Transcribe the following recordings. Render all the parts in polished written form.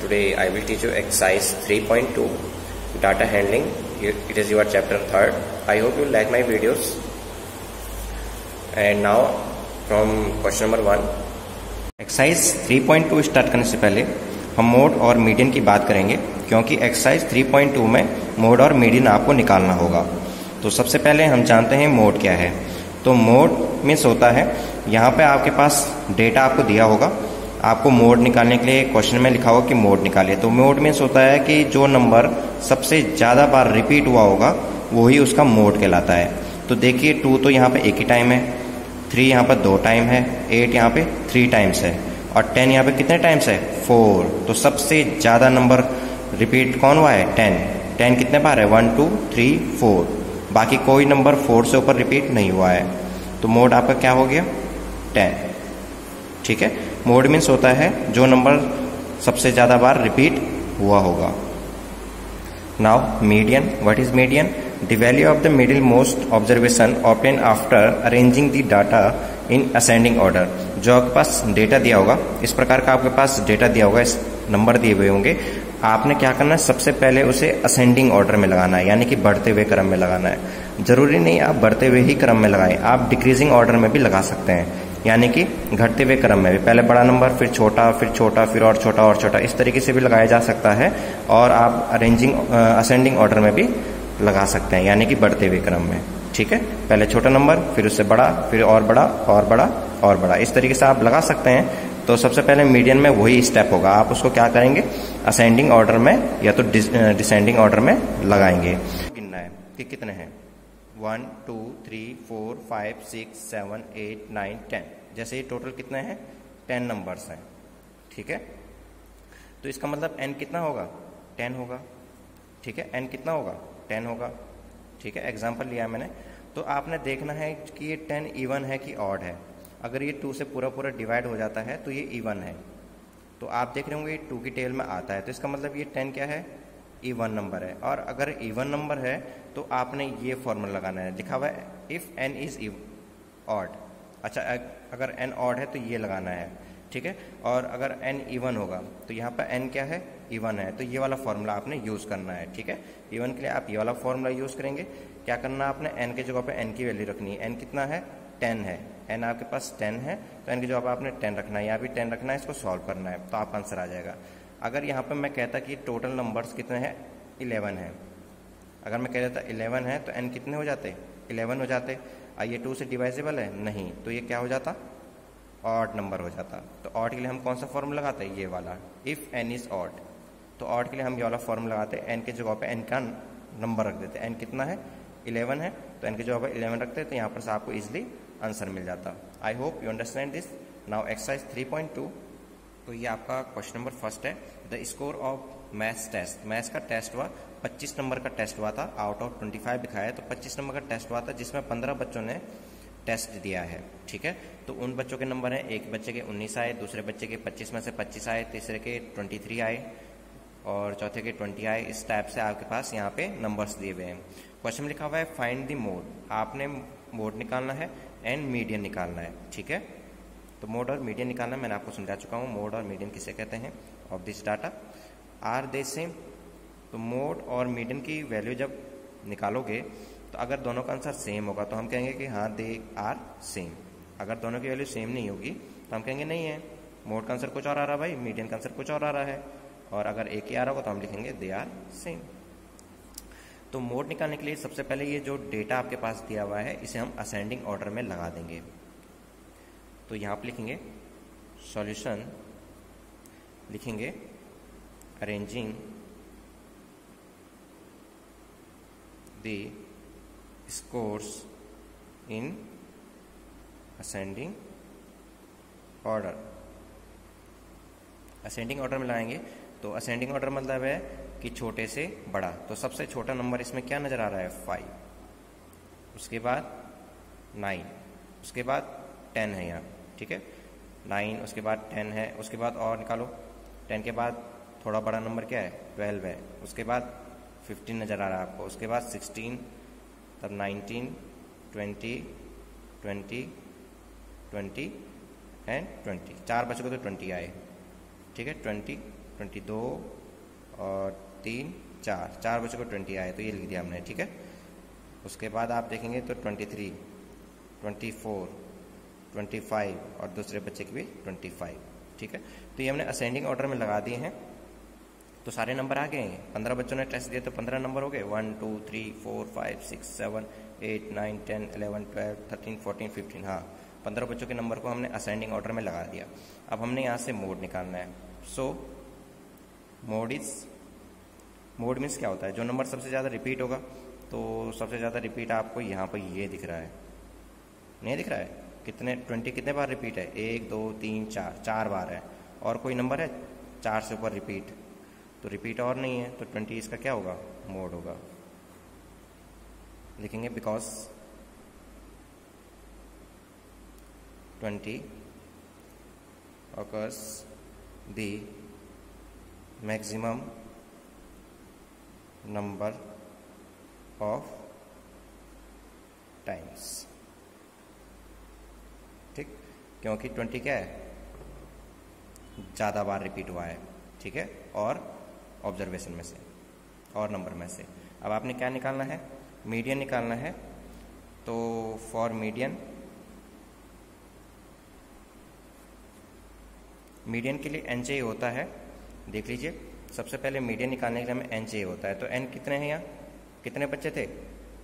Today I will teach you exercise 3.2 data handling. It is your chapter 3rd. I hope you like my videos. And now from question number 1. Exercise 3.2 start करने से पहले हम mode और median की बात करेंगे, क्योंकि exercise 3.2 में मोड और मीडियन आपको निकालना होगा। तो सबसे पहले हम जानते हैं मोड क्या है। तो मोड मीन्स होता है, यहाँ पे आपके पास डेटा आपको दिया होगा, आपको मोड निकालने के लिए क्वेश्चन में लिखा होगा कि मोड निकालिए। तो मोड मीन्स होता है कि जो नंबर सबसे ज़्यादा बार रिपीट हुआ होगा वही उसका मोड कहलाता है। तो देखिए 2 तो यहाँ पे एक ही टाइम है, 3 यहाँ पर 2 टाइम है, 8 यहाँ पे 3 टाइम्स है और 10 यहाँ पे कितने टाइम्स है 4। तो सबसे ज़्यादा नंबर रिपीट कौन हुआ है 10। 10 कितने बार है 1 2 3 4, बाकी कोई नंबर 4 से ऊपर रिपीट नहीं हुआ है। तो मोड आपका क्या हो गया 10। ठीक है, मोड मीन्स होता है जो नंबर सबसे ज़्यादा बार रिपीट हुआ होगा। Now median, what is median? The value of the middle most observation obtain after arranging the data in ascending order. जो आपके पास डेटा दिया होगा, इस प्रकार का आपके पास डेटा दिया होगा, इस नंबर दिए हुए होंगे, आपने क्या करना है सबसे पहले उसे असेंडिंग ऑर्डर में लगाना है, यानी कि बढ़ते हुए क्रम में लगाना है। जरूरी नहीं आप बढ़ते हुए ही क्रम में लगाएं, आप डिक्रीजिंग ऑर्डर में भी लगा सकते हैं, यानी कि घटते हुए क्रम में भी, पहले बड़ा नंबर फिर छोटा फिर और छोटा, इस तरीके से भी लगाया जा सकता है। और आप असेंडिंग ऑर्डर में भी लगा सकते हैं, यानी कि बढ़ते हुए क्रम में। ठीक है, पहले छोटा नंबर फिर उससे बड़ा, फिर और बड़ा और बड़ा और बड़ा, इस तरीके से आप लगा सकते हैं। तो सबसे पहले मीडियन में वही स्टेप होगा, आप उसको क्या करेंगे असेंडिंग ऑर्डर में या तो डिसेंडिंग ऑर्डर में लगाएंगे। गिनना है कि कितने हैं 1 2 3 4 5 6 7 8 9 10, जैसे ये टोटल कितने हैं 10 नंबर्स हैं। ठीक है, तो इसका मतलब n कितना होगा 10 होगा। ठीक है, n कितना होगा 10 होगा। ठीक है, एग्जाम्पल लिया मैंने। तो आपने देखना है कि ये 10 इवन है कि ऑड है। अगर ये 2 से पूरा डिवाइड हो जाता है तो ये इवन है। तो आप देख रहे होंगे ये 2 की टेल में आता है, तो इसका मतलब ये 10 क्या है इवन नंबर है। और अगर इवन नंबर है तो आपने ये फॉर्मूला लगाना है, लिखा हुआ है इफ n इज ऑड। अच्छा, अगर n ऑड है तो ये लगाना है। ठीक है, और अगर n इवन होगा तो यहाँ पर n क्या है इवन है, तो ये वाला फॉर्मूला आपने यूज करना है। ठीक है, इवन के लिए आप ये वाला फॉर्मूला यूज करेंगे। क्या करना आपने n के जगह पे n की वैल्यू रखनी है। n कितना है 10 है, n आपके पास 10 है, तो n की जगह पे आपने 10 रखना है, यहाँ भी 10 रखना है, इसको सॉल्व करना है, तो आपका आंसर आ जाएगा। अगर यहाँ पर मैं कहता कि टोटल नंबर्स कितने हैं 11 है, अगर मैं कह देता 11 है तो n कितने हो जाते 11 हो जाते। ये 2 से डिवाइजेबल है नहीं, तो ये क्या हो जाता ऑड नंबर हो जाता। तो ऑड के लिए हम कौन सा फॉर्मूला लगाते हैं ये वाला, इफ n इज ऑड। तो ऑड के लिए हम ये वाला फॉर्मूला लगाते हैं, n के जगह पे n का नंबर रख देते हैं। n कितना है 11 है, तो n की जगह पे 11 रखते हैं, तो यहाँ पर से आपको इजिली आंसर मिल जाता। I hope you understand this. Now exercise 3.2। तो ये आपका क्वेश्चन नंबर फर्स्ट है। The score of maths test, maths का टेस्ट हुआ 25 नंबर का टेस्ट हुआ था, आउट ऑफ 25 दिखाया है। तो 25 नंबर का टेस्ट हुआ था जिसमें 15 बच्चों ने टेस्ट दिया है। ठीक है, तो उन बच्चों के नंबर हैं, एक बच्चे के 19 आए, दूसरे बच्चे के 25 में से 25 आए, तीसरे के 23 आए और चौथे के 20 आए। इस टाइप से आपके पास यहाँ पे नंबर्स दिए हुए हैं। क्वेश्चन में लिखा हुआ है फाइंड द मोड, आपने मोड निकालना है एंड मीडियन निकालना है। ठीक है, तो मोड और मीडियन निकालना मैंने आपको समझा चुका हूँ। मोड और मीडियन किसे कहते हैं of this data, are they same. तो मोड और मीडियन की वैल्यू जब निकालोगे तो अगर दोनों का आंसर सेम होगा तो हम कहेंगे कि हाँ दे आर सेम। अगर दोनों की वैल्यू सेम नहीं होगी तो हम कहेंगे नहीं है, मोड का आंसर कुछ और आ रहा है भाई, मीडियन का आंसर कुछ और आ रहा है। और अगर एक ही आ रहा होगा तो हम लिखेंगे दे आर सेम। तो मोड निकालने के लिए सबसे पहले ये जो डेटा आपके पास दिया हुआ है इसे हम असेंडिंग ऑर्डर में लगा देंगे। तो यहाँ पर लिखेंगे सॉल्यूशन, लिखेंगे arranging the scores in ascending order। Ascending order में लाएंगे तो असेंडिंग ऑर्डर मतलब है कि छोटे से बड़ा। तो सबसे छोटा नंबर इसमें क्या नजर आ रहा है 5, उसके बाद 9, उसके बाद 10 है यहाँ। ठीक है, 9, उसके बाद 10 है, उसके बाद और निकालो 10 के बाद थोड़ा बड़ा नंबर क्या है 12 है, उसके बाद 15 नजर आ रहा है आपको, उसके बाद 16, तब 19, 20, 20, 20 एंड 20, 4 बच्चों को तो 20 आए। ठीक है, 20 22 और 3 4 4 बच्चों को 20 आए, तो ये लिख दिया हमने, ठीक है। उसके बाद आप देखेंगे तो 23, 24, 25 और दूसरे बच्चे की भी 25, ठीक है। तो ये हमने असेंडिंग ऑर्डर में लगा दिए हैं, तो सारे नंबर आ गए हैं। 15 बच्चों ने टेस्ट दिए तो 15 नंबर हो गए, 1 2 3 4 5 6 7 8 9 10 11 12 13 14 15। हाँ, 15 बच्चों के नंबर को हमने असेंडिंग ऑर्डर में लगा दिया। अब हमने यहाँ से मोड निकालना है। सो मोड मीन्स क्या होता है, जो नंबर सबसे ज़्यादा रिपीट होगा, तो सबसे ज़्यादा रिपीट आपको यहाँ पर ये दिख रहा है, नहीं दिख रहा है? कितने 20 कितने बार रिपीट है? 1 2 3 4 4 बार है। और कोई नंबर है 4 से ऊपर रिपीट? तो रिपीट और नहीं है, तो 20 इसका क्या होगा? मोड होगा। लिखेंगे because 20 occurs the maximum number of times, ठीक, क्योंकि 20 क्या है? ज़्यादा बार रिपीट हुआ है, ठीक है, और ऑब्जर्वेशन में से और नंबर में से। अब आपने क्या निकालना है? मीडियन निकालना है। तो फॉर मीडियन के लिए एन चाहिए होता है। देख लीजिए, सबसे पहले मीडियन निकालने के लिए हमें एन चाहिए होता है। तो एन कितने हैं? यहाँ कितने बच्चे थे?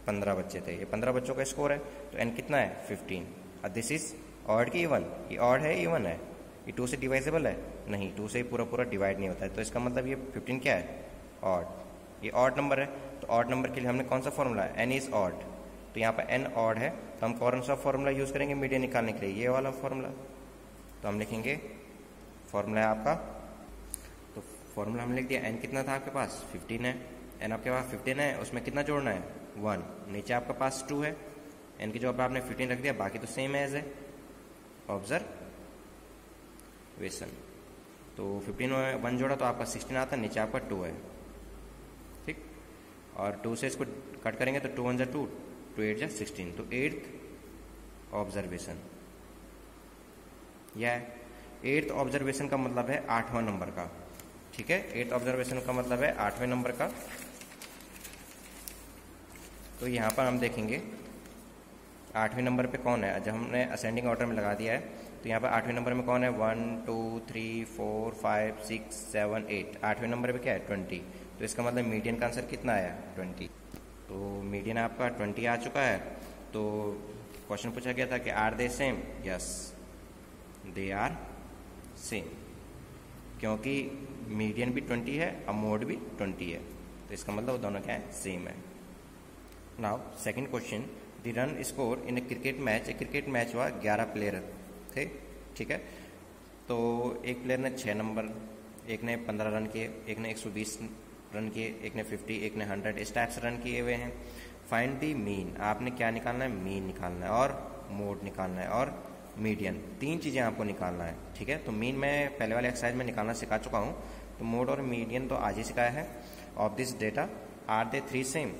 15 बच्चे थे। ये 15 बच्चों का स्कोर है, तो एन कितना है? 15। और दिस इज ऑड की इवन? ये ऑड है, इवन है? ये 2 से डिवाइजेबल है? नहीं, 2 से पूरा पूरा डिवाइड नहीं होता है। तो इसका मतलब ये 15 क्या है? ऑड। ये ऑड नंबर है, तो ऑड नंबर के लिए हमने कौन सा फॉर्मूला है? N is odd. तो यहाँ पर एन ऑड है, तो हम कौन सा फॉर्मूला यूज करेंगे मीडियन निकालने के लिए? ये वाला फॉर्मूला। तो हम लिखेंगे, फॉर्मूला है आपका, तो फॉर्मूला हमने लिख दिया। एन कितना था आपके पास? 15 है। एन आपके पास 15 है, उसमें कितना जोड़ना है? 1। नीचे आपके पास 2 है, एन की जगह आपने 15 रख दिया, बाकी तो सेम एज है। ऑब्जर्वेशन, तो 15 में 1 जोड़ा तो आपका 16 आता है, नीचे आपका 2 है, ठीक। और 2 से इसको कट करेंगे तो 2 1 2, 2 8 16, तो 8th ऑब्जर्वेशन। यह 8th ऑब्जर्वेशन का मतलब है 8वां नंबर का, ठीक है। 8th ऑब्जर्वेशन का मतलब है 8वें नंबर का। तो यहां पर हम देखेंगे 8वें नंबर पे कौन है। जब हमने असेंडिंग ऑर्डर में लगा दिया है, तो यहाँ पर 8वें नंबर में कौन है? 1 2 3 4 5 6 7 8। 8वें नंबर पे क्या है? 20। तो इसका मतलब मीडियन का आंसर कितना आया? 20। तो मीडियन आपका 20 आ चुका है। तो क्वेश्चन पूछा गया था कि are they same? Yes, they are same, क्योंकि मीडियन भी 20 है और मोड भी 20 है, तो इसका मतलब दोनों क्या है? सेम है। Now second question, the run score in A cricket match. एक क्रिकेट मैच हुआ, 11 प्लेयर थे, ठीक है। तो एक प्लेयर ने 6 नंबर, एक ने 15 रन किए, एक ने 120 रन किए, एक ने 50, एक ने 100, इस टाइप से रन किए हुए हैं। फाइंड दी मीन, आपने क्या निकालना है? मीन निकालना है और मोड निकालना है और मीडियन, 3 चीज़ें आपको निकालना है, ठीक है। तो मीन मैं पहले वाले एक्सरसाइज में निकालना सिखा चुका हूँ, तो मोड और मीडियन तो आज ही सिखाया है। Of this data are they 3 same?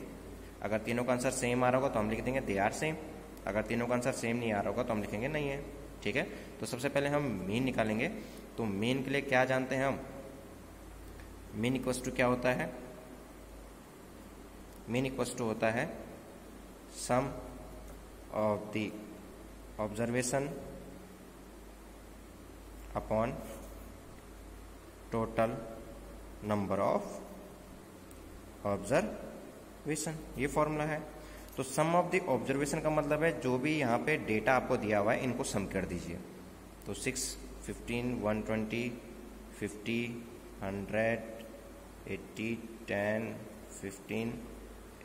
अगर तीनों का आंसर सेम आ रहा होगा तो हम लिख देंगे दे आर सेम। अगर तीनों का आंसर सेम नहीं आ रहा होगा तो हम लिखेंगे नहीं है, ठीक है। तो सबसे पहले हम मीन निकालेंगे। तो मीन के लिए क्या जानते हैं हम? मीन इक्वल्स टू क्या होता है? मीन इक्वल्स टू होता है sum of the observation upon total number of observation, ये फॉर्मूला है। तो सम ऑफ द ऑब्जर्वेशन का मतलब है जो भी यहाँ पे डेटा आपको दिया हुआ है इनको सम कर दीजिए। तो 6 15 120 50 100 80 10 15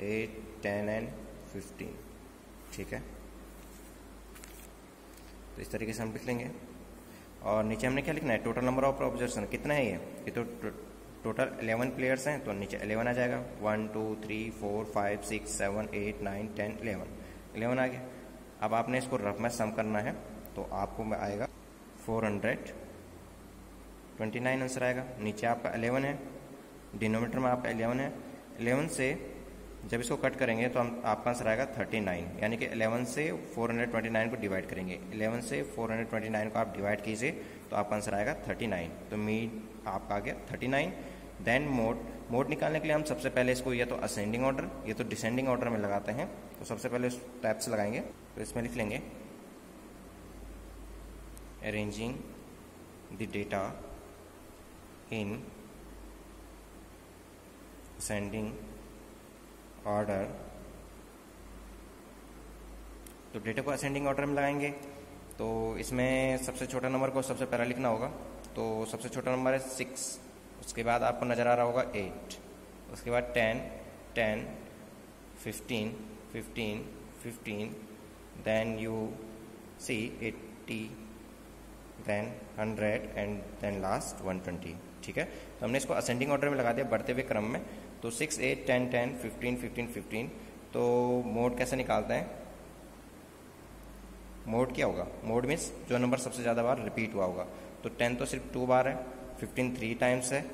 8 10 एंड 15, ठीक है। तो इस तरीके से हम लिख लेंगे। और नीचे हमने क्या लिखना है? टोटल नंबर ऑफ ऑब्जर्वेशन कितना है? ये तो टोटल 11 प्लेयर्स हैं, तो नीचे 11 आ जाएगा। 1 2 3 4 5 6 7 8 9 10 11 आ गया। अब आपने इसको रफ में सम करना है, तो आपको आएगा 429 आंसर आएगा। नीचे आपका 11 है, डिनोमीटर में आपका 11 है। 11 से जब इसको कट करेंगे तो हम आपका आंसर आएगा 39, यानी कि 11 से 429 को डिवाइड करेंगे। 11 से 429 को आप डिवाइड कीजिए तो आपका आंसर आएगा 39। तो मीन आपका आ गया 39। देन मोड निकालने के लिए हम सबसे पहले इसको या तो असेंडिंग ऑर्डर या तो डिसेंडिंग ऑर्डर में लगाते हैं। तो सबसे पहले उस टाइप से लगाएंगे, तो इसमें लिख लेंगे arranging the data in ascending order. तो डेटा को असेंडिंग ऑर्डर में लगाएंगे तो इसमें सबसे छोटा नंबर को सबसे पहले लिखना होगा। तो सबसे छोटा नंबर है 6, उसके बाद आपको नज़र आ रहा होगा 8, उसके बाद 10, 10, 15, 15, 15, then you see 80, then 100 and then last 120। ठीक है, तो हमने इसको असेंडिंग ऑर्डर में लगा दिया बढ़ते हुए क्रम में। तो 6, 8, 10, 10, 15, 15, 15। तो मोड कैसे निकालते हैं? मोड क्या होगा? मोड मीन्स जो नंबर सबसे ज़्यादा बार रिपीट हुआ होगा। तो 10 तो सिर्फ 2 बार है, 15 3 टाइम्स है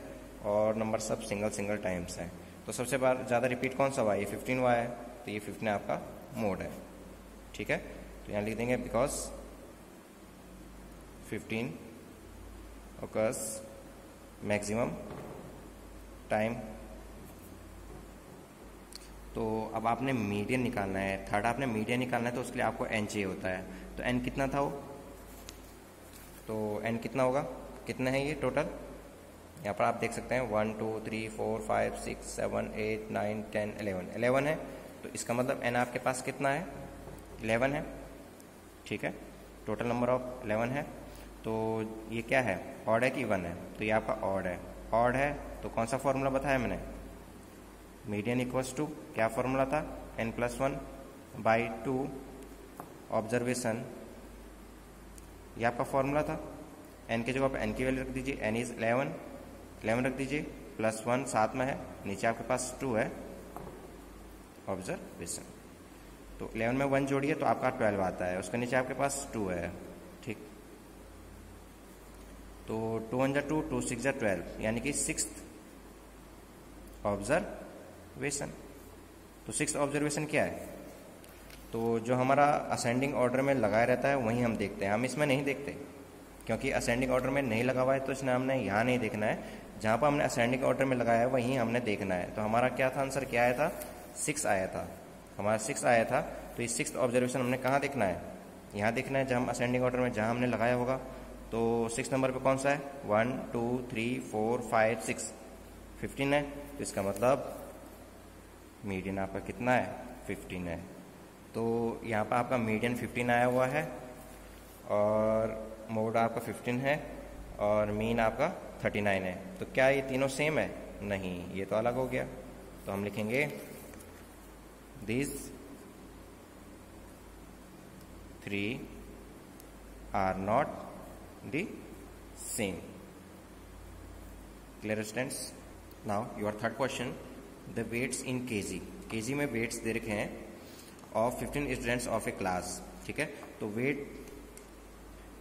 और नंबर सब सिंगल टाइम्स है। तो सबसे बार ज़्यादा रिपीट कौन सा हुआ है? ये 15 हुआ है, तो ये 15 आपका मोड है। ठीक है, तो यहाँ लिख देंगे बिकॉज 15 occurs मैक्सिमम टाइम। तो अब आपने मीडियन निकालना है, थर्ड आपने मीडियन निकालना है, तो उसके लिए आपको एन चाहिए होता है। तो एन कितना था वो? तो एन कितना होगा? कितने हैं ये टोटल? यहाँ पर आप देख सकते हैं 1 2 3 4 5 6 7 8 9 10 11 11 है। तो इसका मतलब एन आपके पास कितना है? 11 है। ठीक है, टोटल नंबर ऑफ 11 है। तो ये क्या है? ऑड है कि इवन है? तो ये आपका ऑड है। ऑड है तो कौन सा फॉर्मूला बताया मैंने? मीडियन इक्वल्स टू क्या फॉर्मूला था? n+1/2 ऑब्जर्वेशन, ये आपका फॉर्मूला था। n की जगह पर n की वैल्यू रख दीजिए, n इज 11 रख दीजिए, +1 साथ में है, नीचे आपके पास 2 है ऑब्जर्वेशन। तो 11 में 1 जोड़िए तो आपका 12 आता है, उसके नीचे आपके पास 2 है। ठीक, तो 2 1 जा 2, 2 6 जा 12, यानी कि 6th ऑब्जर्वेशन। तो 6th ऑब्जर्वेशन क्या है? तो जो हमारा असेंडिंग ऑर्डर में लगाया रहता है वहीं हम देखते हैं, हम इसमें नहीं देखते क्योंकि असेंडिंग ऑर्डर में नहीं लगा हुआ है, तो इसने हमने यहाँ नहीं देखना है। जहाँ पर हमने असेंडिंग ऑर्डर में लगाया है वहीं हमने देखना है। तो हमारा क्या था आंसर? क्या आया था? 6 आया था, हमारा 6 आया था। तो इस 6th ऑब्जर्वेशन हमने कहाँ देखना है? यहाँ देखना है, जहाँ हम असेंडिंग ऑर्डर में जहाँ हमने लगाया होगा। तो 6 नंबर पे कौन सा है? 1 2 3 4 5 6 15 है। तो इसका मतलब मीडियन आपका कितना है? 15 है। तो यहाँ पर आपका मीडियन 15 आया हुआ है और मोड आपका 15 है और मीन आपका 39 है। तो क्या ये तीनों सेम है? नहीं, ये तो अलग हो गया। तो हम लिखेंगे these 3 are not the same. Clear students? Now your third question, the weights in kg। kg में weights दे रखे हैं of 15 students of a class। ठीक है, तो वेट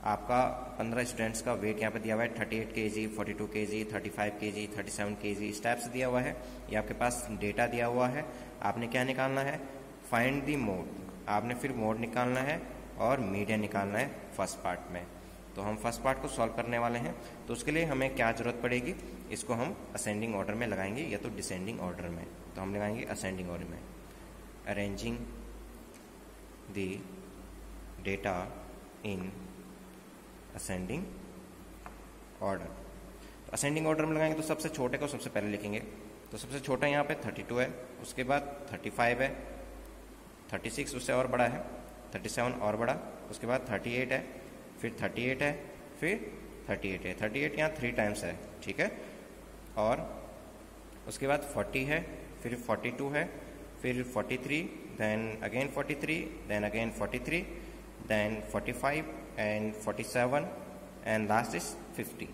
आपका 15 स्टूडेंट्स का वेट यहाँ पे दिया हुआ है 38 kg, 42 kg, 35 kg, 37 kg इस टाइप से दिया हुआ है। ये आपके पास डेटा दिया हुआ है। आपने क्या निकालना है? Find the mode. आपने फिर मोड निकालना है और मीडियन निकालना है फर्स्ट पार्ट में। तो हम फर्स्ट पार्ट को सॉल्व करने वाले हैं। तो उसके लिए हमें क्या जरूरत पड़ेगी? इसको हम असेंडिंग ऑर्डर में लगाएंगे या तो डिसेंडिंग ऑर्डर में। तो हम लगाएंगे असेंडिंग ऑर्डर में। Arranging the data in ascending order. तो असेंडिंग ऑर्डर में लगाएंगे तो सबसे छोटे को सबसे पहले लिखेंगे। तो सबसे छोटा यहाँ पे 32 है, उसके बाद 35 है, 36 उससे और बड़ा है, 37 और बड़ा, उसके बाद 38 है, फिर 38 है, फिर 38 है। 38 यहाँ 3 टाइम्स है। ठीक है, और उसके बाद 40 है, फिर 42 है, फिर 43, then again 43, then again 43, then 45 and 47 and last is 50।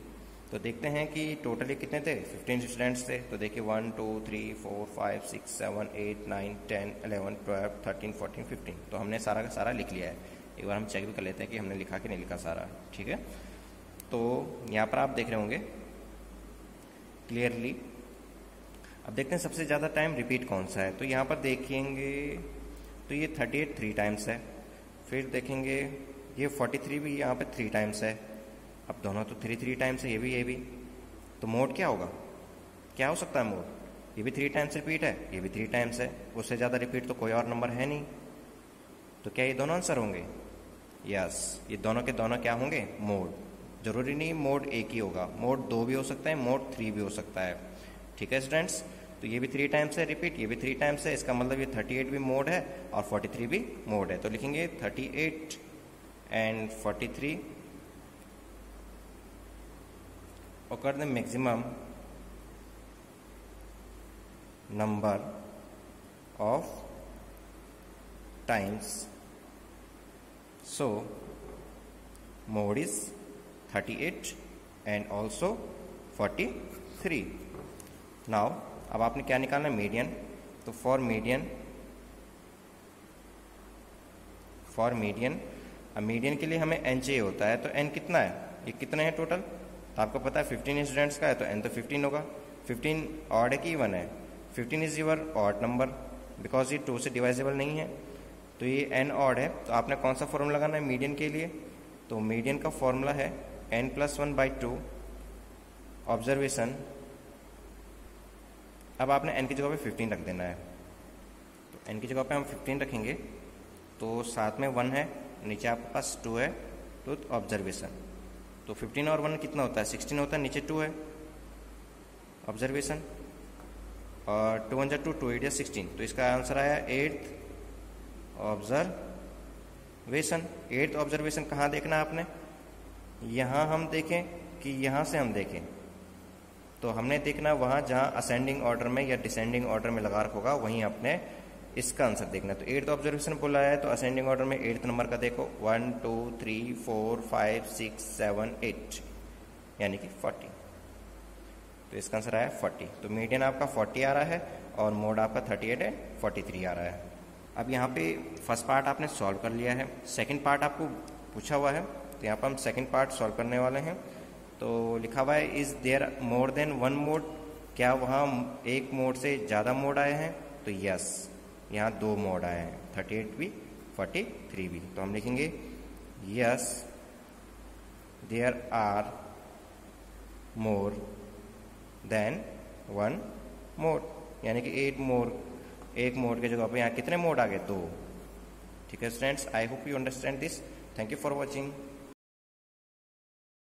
तो देखते हैं कि टोटली कितने थे? 15 स्टूडेंट्स थे। तो देखिए 1 2 3 4 5 6 7 8 9 10 11 12 13 14 15। तो हमने सारा का सारा लिख लिया है। एक बार हम चेक भी कर लेते हैं कि हमने लिखा कि नहीं लिखा सारा। ठीक है, तो यहाँ पर आप देख रहे होंगे क्लियरली अब देखते हैं सबसे ज़्यादा टाइम रिपीट कौन सा है। तो यहाँ पर देखेंगे तो ये 38 3 टाइम्स है। फिर देखेंगे ये 43 भी यहाँ पे 3 टाइम्स है। अब दोनों तो 3 टाइम्स है, ये भी। तो मोड क्या होगा, क्या हो सकता है मोड? ये भी 3 टाइम्स रिपीट है, ये भी 3 टाइम्स है, उससे ज़्यादा रिपीट तो कोई और नंबर है नहीं। तो क्या ये दोनों आंसर होंगे? यस, ये दोनों के दोनों क्या होंगे? मोड। जरूरी नहीं मोड एक ही होगा, मोड 2 भी हो सकता है, मोड 3 भी हो सकता है। ठीक है स्टूडेंट्स, तो ये भी 3 टाइम्स है रिपीट, ये भी 3 टाइम्स है, इसका मतलब ये 38 भी मोड है और 43 भी मोड है। तो लिखेंगे 38 and 43 occur the maximum number of times, so mode is 38 and also 43. now अब आपने क्या निकालना है? मीडियन। तो फॉर मीडियन अब मीडियन के लिए हमें एन चाहिए होता है। तो एन कितना है, ये कितने हैं टोटल? तो आपको पता है 15 स्टूडेंट्स का है, तो एन तो 15 होगा। 15 ऑड है कि इवन है? 15 is your odd number because ये 2 से डिवाइजेबल नहीं है। तो ये एन ऑड है, तो आपने कौन सा फॉर्मूला लगाना है मीडियन के लिए? तो मीडियन का फॉर्मूला है n+1/2 ऑब्जर्वेशन। अब आपने n की जगह पे 15 रख देना है। तो n की जगह पे हम 15 रखेंगे, तो साथ में 1 है, नीचे आपके पास 2 है, तो ऑब्जर्वेशन। तो 15 और 1 कितना होता है? 16 होता है, नीचे 2 है ऑब्जर्वेशन, और 2 1 2 2 8 16। तो इसका आंसर आया 8th ऑब्जर्वेशन। 8th ऑब्जर्वेशन कहाँ देखना है आपने? यहाँ हम देखें कि यहाँ से हम देखें? तो हमने देखना है वहाँ जहाँ असेंडिंग ऑर्डर में या डिसेंडिंग ऑर्डर में लगा रखा होगा, वहीं अपने इसका आंसर देखना है। तो 8th ऑब्जर्वेशन बोला है, तो असेंडिंग ऑर्डर में 8th नंबर का देखो 1 2 3 4 5 6 7 8 यानी कि 40। तो इसका आंसर आया 40। तो मीडियन आपका 40 आ रहा है और मोड आपका 38 एंड 43 आ रहा है। अब यहाँ पे फर्स्ट पार्ट आपने सॉल्व कर लिया है, सेकंड पार्ट आपको पूछा हुआ है, तो यहाँ पर हम सेकंड पार्ट सॉल्व करने वाले हैं। तो लिखा हुआ है is there more than 1 mode, क्या वहाँ एक मोड से ज़्यादा मोड आए हैं? तो यस, यहाँ 2 मोड आए हैं, 38 भी 43 भी। तो हम लिखेंगे yes there are more than 1 mode, यानी कि एक मोड के जगह पे यहाँ कितने मोड आ गए? 2। ठीक है students, I hope you understand this. Thank you for watching.